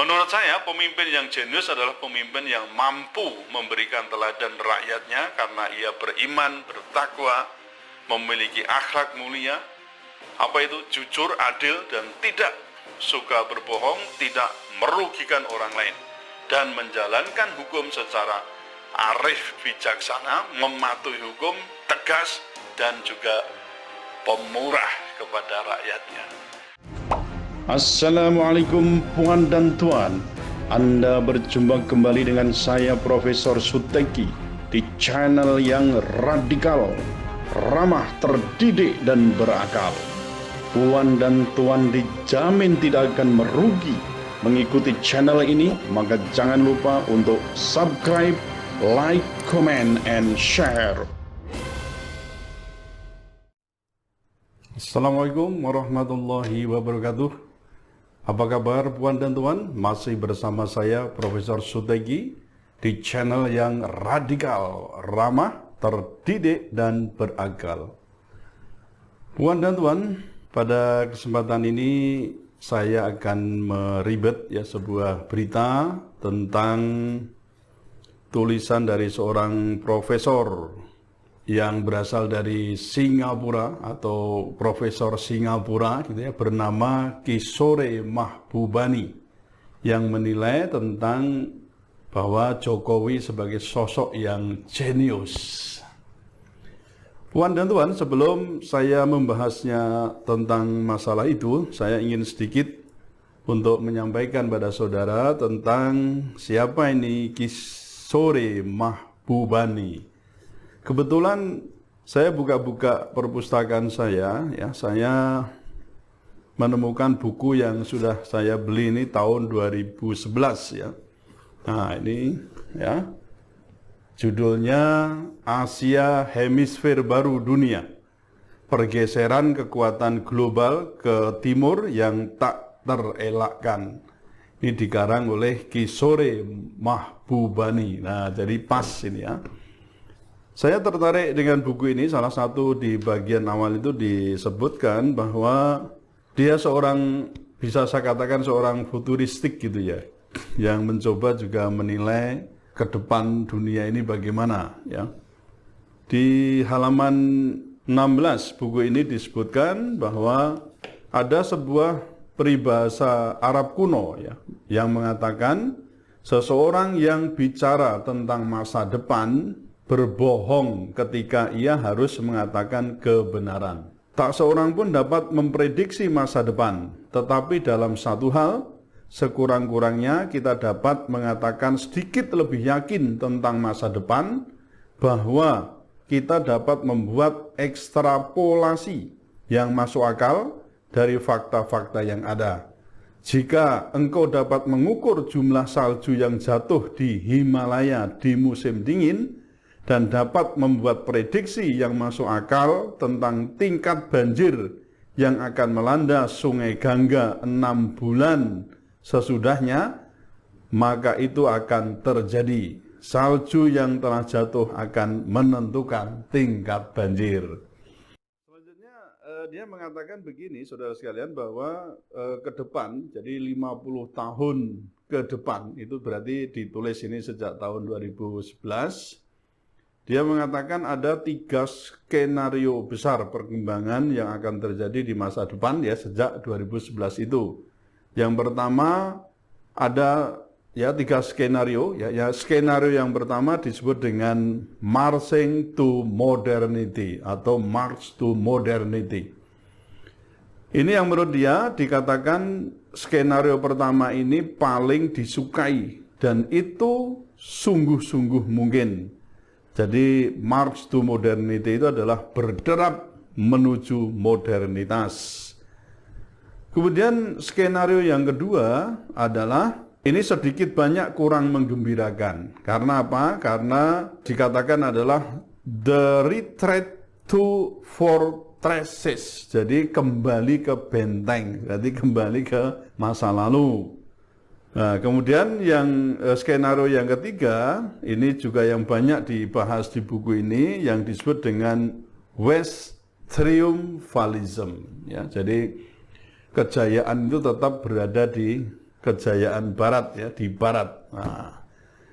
Menurut saya, pemimpin yang jenius adalah pemimpin yang mampu memberikan teladan rakyatnya karena ia beriman, bertakwa, memiliki akhlak mulia, apa itu jujur, adil, dan tidak suka berbohong, tidak merugikan orang lain, dan menjalankan hukum secara arif bijaksana, mematuhi hukum, tegas, dan juga pemurah kepada rakyatnya. Assalamualaikum puan dan tuan. Anda berjumpa kembali dengan saya Profesor Suteki di channel yang radikal, ramah, terdidik, dan berakal. Puan dan tuan dijamin tidak akan merugi mengikuti channel ini, maka jangan lupa untuk subscribe, like, comment, and share. Assalamualaikum warahmatullahi wabarakatuh. Apa kabar puan dan tuan? Masih bersama saya Profesor Suteki di channel yang radikal, ramah, terdidik, dan berakal. Puan dan tuan, pada kesempatan ini saya akan meribet sebuah berita tentang tulisan dari seorang profesor yang berasal dari Singapura atau Profesor Singapura bernama Kishore Mahbubani, yang menilai tentang bahwa Jokowi sebagai sosok yang jenius. Puan dan tuan, sebelum saya membahasnya tentang masalah itu, saya ingin sedikit untuk menyampaikan pada saudara tentang siapa ini Kishore Mahbubani. Kebetulan saya buka-buka perpustakaan saya menemukan buku yang sudah saya beli ini tahun 2011 ya. Nah, ini ya. Judulnya Asia Hemisfer Baru Dunia. Pergeseran kekuatan global ke timur yang tak terelakkan. Ini dikarang oleh Kishore Mahbubani. Nah, jadi pas ini ya. Saya tertarik dengan buku ini, salah satu di bagian awal itu disebutkan bahwa dia seorang, bisa saya katakan seorang futuristik gitu ya, yang mencoba juga menilai ke depan dunia ini bagaimana ya. Di halaman 16 buku ini disebutkan bahwa ada sebuah peribahasa Arab kuno ya, yang mengatakan seseorang yang bicara tentang masa depan berbohong ketika ia harus mengatakan kebenaran. Tak seorang pun dapat memprediksi masa depan, tetapi dalam satu hal, sekurang-kurangnya kita dapat mengatakan sedikit lebih yakin tentang masa depan, bahwa kita dapat membuat ekstrapolasi yang masuk akal dari fakta-fakta yang ada. Jika engkau dapat mengukur jumlah salju yang jatuh di Himalaya di musim dingin, dan dapat membuat prediksi yang masuk akal tentang tingkat banjir yang akan melanda Sungai Gangga 6 bulan sesudahnya, maka itu akan terjadi. Salju yang telah jatuh akan menentukan tingkat banjir. Selanjutnya dia mengatakan begini, saudara sekalian, bahwa ke depan, jadi 50 tahun ke depan, itu berarti ditulis ini sejak tahun 2011. Dia mengatakan ada 3 skenario besar perkembangan yang akan terjadi di masa depan ya, sejak 2011 itu. Yang pertama ada 3 skenario ya. Skenario yang pertama disebut dengan Marching to Modernity atau March to Modernity. Ini yang menurut dia dikatakan skenario pertama ini paling disukai dan itu sungguh-sungguh mungkin. Jadi March to Modernity itu adalah berderap menuju modernitas. Kemudian skenario yang kedua adalah ini sedikit banyak kurang menggembirakan. Karena apa? Karena dikatakan adalah the retreat to fortresses. Jadi kembali ke benteng, jadi kembali ke masa lalu. Nah, kemudian yang skenario yang ketiga, ini juga yang banyak dibahas di buku ini, yang disebut dengan West Triumphalism. Ya, jadi kejayaan itu tetap berada di kejayaan Barat ya, di Barat. Nah,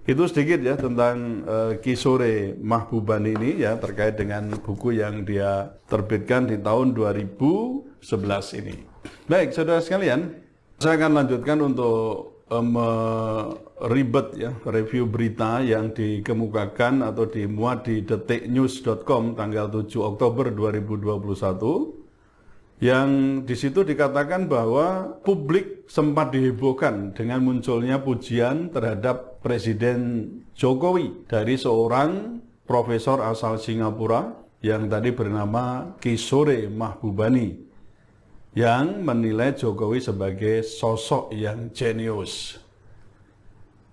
itu sedikit ya tentang Kishore Mahbubani ini ya, terkait dengan buku yang dia terbitkan di tahun 2011 ini. Baik, saudara sekalian, saya akan lanjutkan untuk meribet ya review berita yang dikemukakan atau dimuat di detiknews.com tanggal 7 Oktober 2021. Yang di situ dikatakan bahwa publik sempat dihebohkan dengan munculnya pujian terhadap Presiden Jokowi dari seorang profesor asal Singapura yang tadi bernama Kishore Mahbubani yang menilai Jokowi sebagai sosok yang jenius.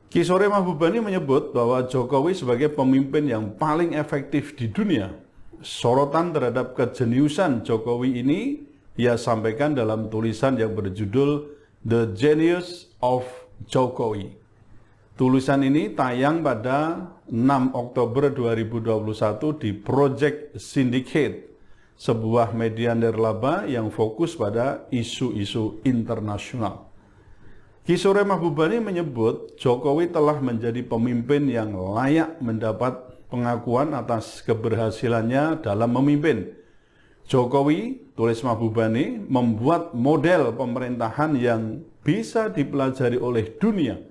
Kishore Mahbubani menyebut bahwa Jokowi sebagai pemimpin yang paling efektif di dunia. Sorotan terhadap kejeniusan Jokowi ini ia sampaikan dalam tulisan yang berjudul The Genius of Jokowi. Tulisan ini tayang pada 6 Oktober 2021 di Project Syndicate, sebuah media nirlaba yang fokus pada isu-isu internasional. Kishore Mahbubani menyebut Jokowi telah menjadi pemimpin yang layak mendapat pengakuan atas keberhasilannya dalam memimpin. Jokowi, tulis Mahbubani, membuat model pemerintahan yang bisa dipelajari oleh dunia.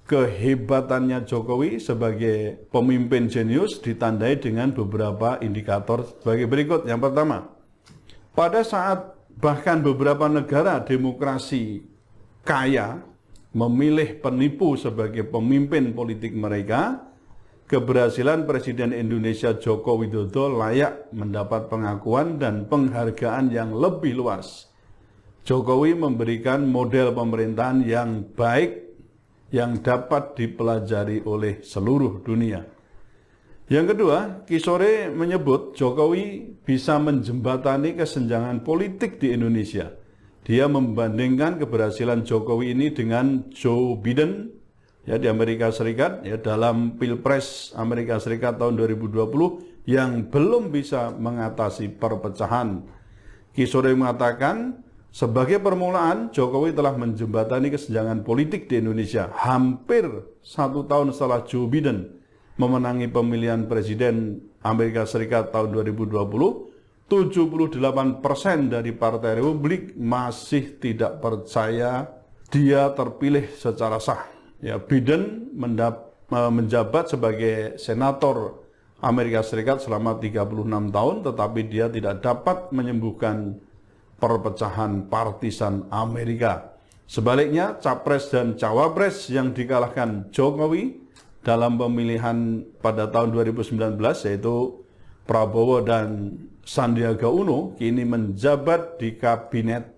Kehebatannya Jokowi sebagai pemimpin jenius ditandai dengan beberapa indikator sebagai berikut. Yang pertama, pada saat bahkan beberapa negara demokrasi kaya memilih penipu sebagai pemimpin politik mereka, keberhasilan Presiden Indonesia Joko Widodo layak mendapat pengakuan dan penghargaan yang lebih luas. Jokowi memberikan model pemerintahan yang baik yang dapat dipelajari oleh seluruh dunia. Yang kedua, Kishore menyebut Jokowi bisa menjembatani kesenjangan politik di Indonesia. Dia membandingkan keberhasilan Jokowi ini dengan Joe Biden ya di Amerika Serikat ya dalam Pilpres Amerika Serikat tahun 2020 yang belum bisa mengatasi perpecahan. Kishore mengatakan sebagai permulaan Jokowi telah menjembatani kesenjangan politik di Indonesia hampir 1 tahun setelah Joe Biden memenangi pemilihan presiden Amerika Serikat tahun 2020. 78% dari Partai Republik masih tidak percaya dia terpilih secara sah. Ya, Biden menjabat sebagai senator Amerika Serikat selama 36 tahun, tetapi dia tidak dapat menyembuhkan perpecahan partisan Amerika. Sebaliknya, capres dan cawapres yang dikalahkan Jokowi dalam pemilihan pada tahun 2019, yaitu Prabowo dan Sandiaga Uno, kini menjabat di kabinet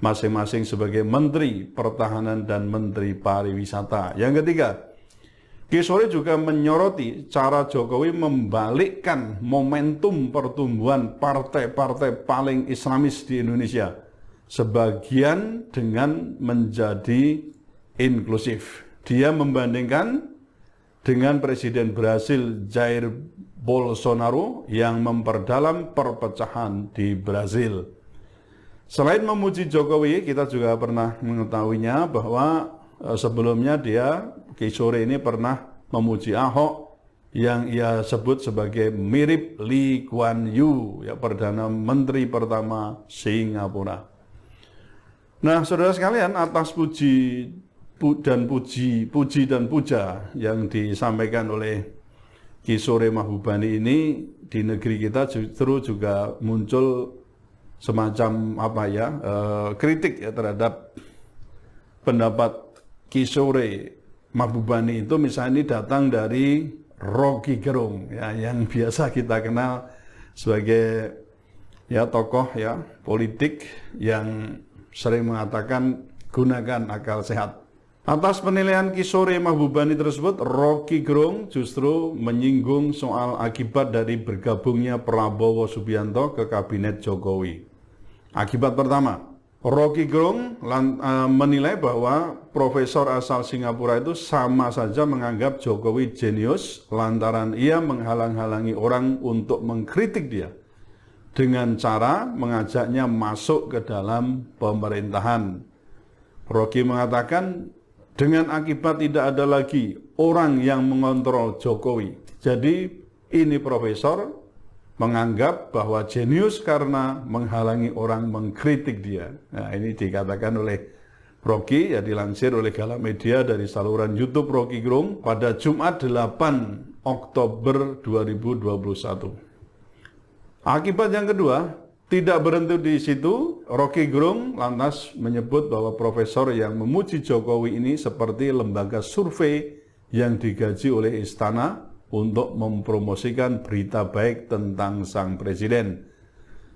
masing-masing sebagai Menteri Pertahanan dan Menteri Pariwisata. Yang ketiga, Kishore juga menyoroti cara Jokowi membalikkan momentum pertumbuhan partai-partai paling Islamis di Indonesia, sebagian dengan menjadi inklusif. Dia membandingkan dengan Presiden Brasil Jair Bolsonaro yang memperdalam perpecahan di Brasil. Selain memuji Jokowi, kita juga pernah mengetahuinya bahwa sebelumnya Kishore ini pernah memuji Ahok yang ia sebut sebagai mirip Lee Kuan Yew, ya Perdana Menteri pertama Singapura. Nah, saudara sekalian, atas puji dan puja yang disampaikan oleh Kishore Mahbubani ini di negeri kita justru juga muncul semacam kritik ya terhadap pendapat Kishore Mahbubani itu. Misalnya ini datang dari Rocky Gerung ya, yang biasa kita kenal sebagai ya tokoh ya politik yang sering mengatakan gunakan akal sehat. Atas penilaian Kishore Mahbubani tersebut, Rocky Gerung justru menyinggung soal akibat dari bergabungnya Prabowo Subianto ke kabinet Jokowi. Akibat pertama, Rocky Gerung menilai bahwa profesor asal Singapura itu sama saja menganggap Jokowi jenius lantaran ia menghalang-halangi orang untuk mengkritik dia dengan cara mengajaknya masuk ke dalam pemerintahan. Rocky mengatakan dengan akibat tidak ada lagi orang yang mengontrol Jokowi. Jadi ini profesor menganggap bahwa jenius karena menghalangi orang mengkritik dia. Nah, ini dikatakan oleh Rocky, ya dilansir oleh Galamedia dari saluran YouTube Rocky Gerung pada Jumat 8 Oktober 2021. Akibat yang kedua, tidak berhenti di situ, Rocky Gerung lantas menyebut bahwa profesor yang memuji Jokowi ini seperti lembaga survei yang digaji oleh istana untuk mempromosikan berita baik tentang sang presiden.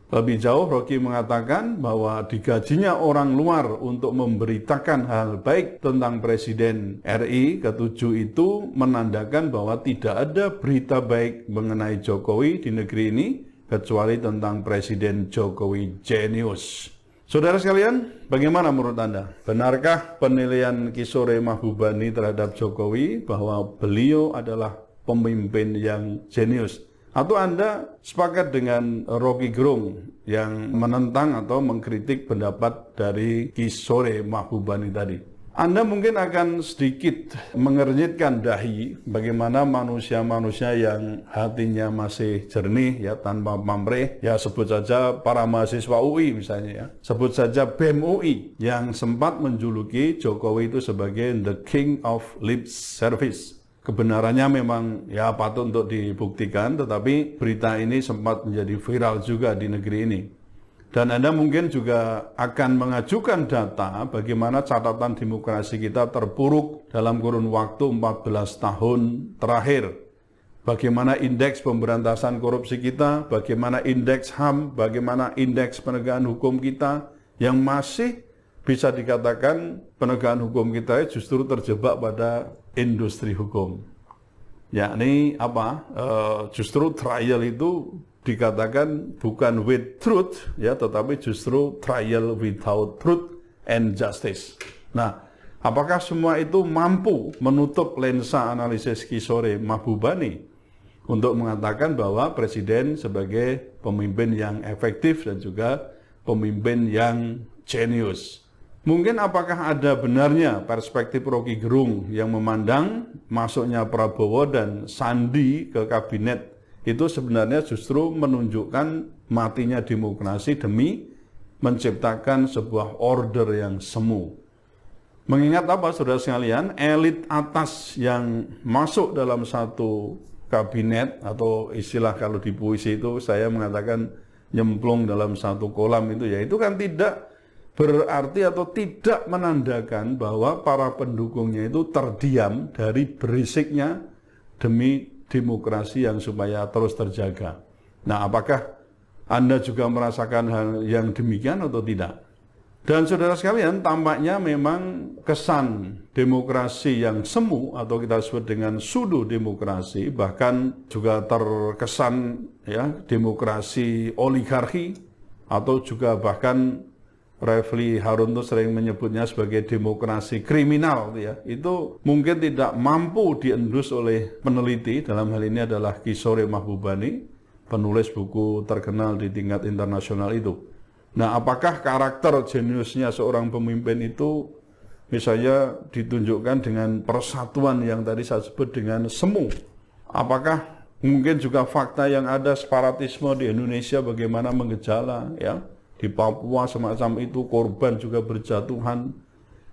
Lebih jauh, Rocky mengatakan bahwa digajinya orang luar untuk memberitakan hal baik tentang Presiden RI ke-7 itu menandakan bahwa tidak ada berita baik mengenai Jokowi di negeri ini, kecuali tentang Presiden Jokowi jenius. Saudara sekalian, bagaimana menurut Anda? Benarkah penilaian Kisore Mahbubani terhadap Jokowi bahwa beliau adalah pemimpin yang jenius? Atau Anda sepakat dengan Rocky Gerung yang menentang atau mengkritik pendapat dari Kisore Mahbubani tadi? Anda mungkin akan sedikit mengernyitkan dahi bagaimana manusia-manusia yang hatinya masih jernih ya tanpa pamrih, ya sebut saja para mahasiswa UI misalnya ya, sebut saja BEM UI yang sempat menjuluki Jokowi itu sebagai the king of lip service. Kebenarannya memang ya patut untuk dibuktikan, tetapi berita ini sempat menjadi viral juga di negeri ini. Dan Anda mungkin juga akan mengajukan data bagaimana catatan demokrasi kita terpuruk dalam kurun waktu 14 tahun terakhir. Bagaimana indeks pemberantasan korupsi kita, bagaimana indeks HAM, bagaimana indeks penegakan hukum kita yang masih bisa dikatakan penegakan hukum kita justru terjebak pada industri hukum. Yakni apa? Justru trial itu dikatakan bukan with truth ya, tetapi justru trial without truth and justice. Nah, apakah semua itu mampu menutup lensa analisis Kisore Mahbubani untuk mengatakan bahwa presiden sebagai pemimpin yang efektif dan juga pemimpin yang jenius? Mungkin apakah ada benarnya perspektif Rocky Gerung yang memandang masuknya Prabowo dan Sandi ke kabinet itu sebenarnya justru menunjukkan matinya demokrasi demi menciptakan sebuah order yang semu. Mengingat apa, saudara sekalian, elit atas yang masuk dalam satu kabinet, atau istilah kalau di puisi itu saya mengatakan nyemplung dalam satu kolam itu ya, itu kan tidak berarti atau tidak menandakan bahwa para pendukungnya itu terdiam dari berisiknya demi demokrasi yang supaya terus terjaga. Nah, apakah Anda juga merasakan hal yang demikian atau tidak? Dan saudara sekalian, tampaknya memang kesan demokrasi yang semu atau kita sebut dengan pseudo demokrasi, bahkan juga terkesan ya demokrasi oligarki, atau juga bahkan Refli Harun itu sering menyebutnya sebagai demokrasi kriminal ya. Itu mungkin tidak mampu diendus oleh peneliti, dalam hal ini adalah Kisore Mahbubani, penulis buku terkenal di tingkat internasional itu. Nah, apakah karakter jeniusnya seorang pemimpin itu misalnya ditunjukkan dengan persatuan yang tadi saya sebut dengan semu? Apakah mungkin juga fakta yang ada separatisme di Indonesia bagaimana mengejala ya? Di Papua semacam itu, korban juga berjatuhan,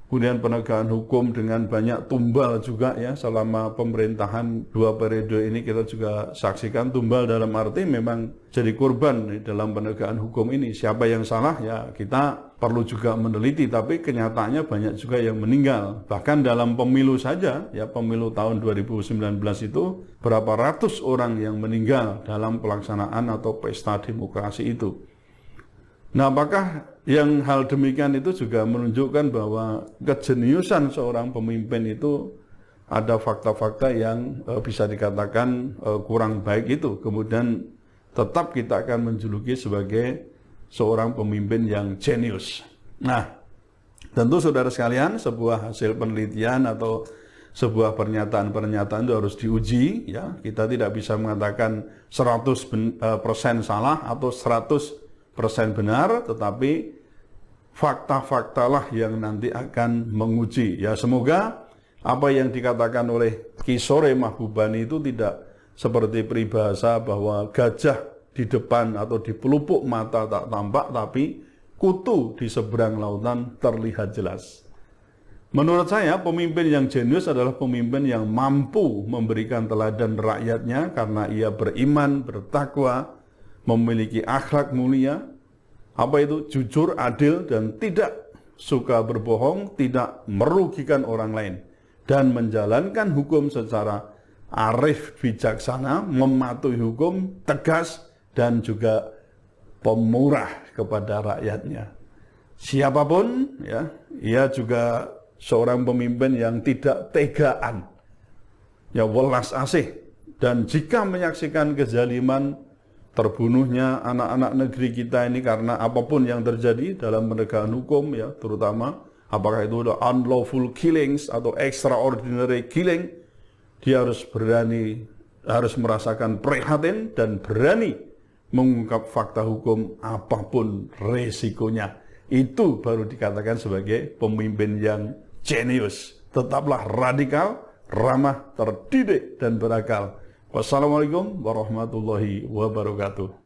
kemudian penegakan hukum dengan banyak tumbal juga ya, selama pemerintahan 2 periode ini kita juga saksikan tumbal dalam arti memang jadi korban dalam penegakan hukum ini. Siapa yang salah ya kita perlu juga meneliti, tapi kenyataannya banyak juga yang meninggal. Bahkan dalam pemilu saja ya, pemilu tahun 2019 itu berapa ratus orang yang meninggal dalam pelaksanaan atau pesta demokrasi itu. Nah, apakah yang hal demikian itu juga menunjukkan bahwa kejeniusan seorang pemimpin itu ada fakta-fakta yang bisa dikatakan kurang baik itu, kemudian tetap kita akan menjuluki sebagai seorang pemimpin yang jenius. Nah, tentu saudara sekalian, sebuah hasil penelitian atau sebuah pernyataan-pernyataan itu harus diuji ya. Kita tidak bisa mengatakan 100% salah atau 100% benar, tetapi fakta-fakta lah yang nanti akan menguji. Ya semoga apa yang dikatakan oleh Ki Sore Mahbubani itu tidak seperti peribahasa bahwa gajah di depan atau di pelupuk mata tak tampak, tapi kutu di seberang lautan terlihat jelas. Menurut saya, pemimpin yang jenius adalah pemimpin yang mampu memberikan teladan rakyatnya karena ia beriman, bertakwa, memiliki akhlak mulia, jujur, adil, dan tidak suka berbohong, tidak merugikan orang lain, dan menjalankan hukum secara arif bijaksana, mematuhi hukum, tegas, dan juga pemurah kepada rakyatnya. Siapapun, ya, ia juga seorang pemimpin yang tidak tegaan, ya welas asih, dan jika menyaksikan kezaliman terbunuhnya anak-anak negeri kita ini karena apapun yang terjadi dalam penegakan hukum, ya terutama apakah itu ada unlawful killings atau extraordinary killing, dia harus berani, harus merasakan prihatin dan berani mengungkap fakta hukum apapun resikonya. Itu baru dikatakan sebagai pemimpin yang jenius. Tetaplah radikal, ramah, terdidik, dan berakal. Wassalamualaikum warahmatullahi wabarakatuh.